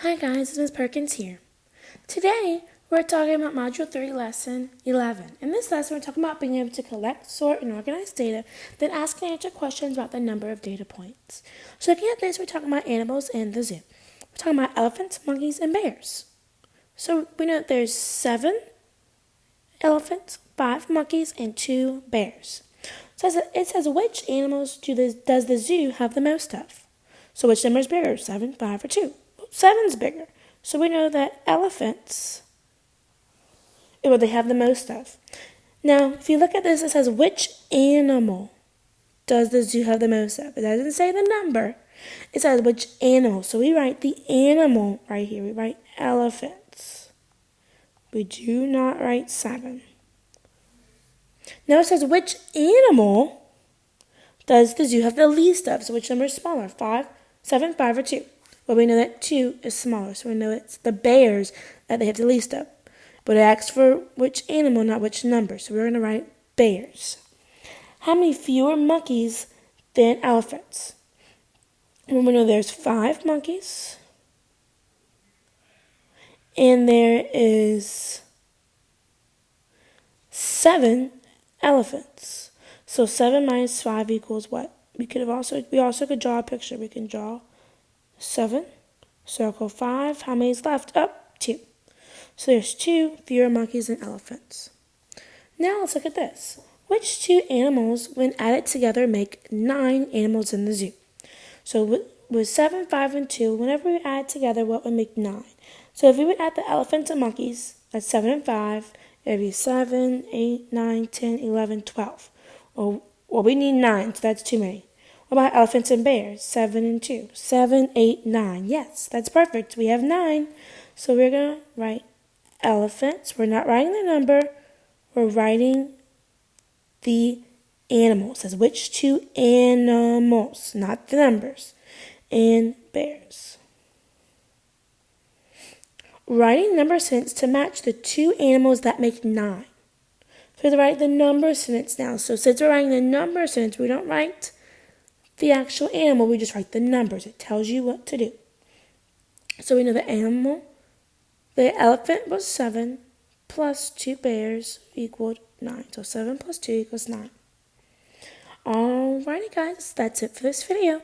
Hi guys, it's Ms. Perkins here. Today, we're talking about Module 3, Lesson 11. In this lesson, we're talking about being able to collect, sort, and organize data, then ask and answer questions about the number of data points. So looking at this, we're talking about animals in the zoo. We're talking about elephants, monkeys, and bears. So we know that there's 7 elephants, 5 monkeys, and 2 bears. So it says which animals does the zoo have the most of? So which number is bigger, 7, 5, or 2? 7's bigger. So we know that elephants is what they have the most of. Now, if you look at this, it says which animal does the zoo have the most of? It doesn't say the number. It says which animal. So we write the animal right here. We write elephants. We do not write 7. Now it says which animal does the zoo have the least of? So which number is smaller? 5, 7, 5, or 2? Well, we know that 2 is smaller, so we know it's the bears that they have the least of. But it asks for which animal, not which number, so we're going to write bears. How many fewer monkeys than elephants? Well, we know there's 5 monkeys, and there is 7 elephants. So 7 minus 5 equals what? We also could draw a picture. We can draw 7, circle 5. How many is left? Up, 2. So there's 2 fewer monkeys than elephants. Now let's look at this. Which 2 animals, when added together, make 9 animals in the zoo? So with 7, 5, and 2, whenever we add together, what would make 9? So if we would add the elephants and monkeys, that's 7 and 5, it would be 7, 8, 9, 10, 11, 12. Well, we need 9, so that's too many. What about elephants and bears? 7 and 2. 7, 8, 9. Yes, that's perfect. We have 9. So we're going to write elephants. We're not writing the number. We're writing the animals. It says which 2 animals, not the numbers. And bears. Writing number sentence to match the 2 animals that make 9. So we write the number sentence now. So since we're writing the number sentence, we don't write the actual animal, we just write the numbers. It tells you what to do. So we know the elephant was 7 plus 2 bears equaled 9. So 7 plus 2 equals 9. Alrighty guys, that's it for this video.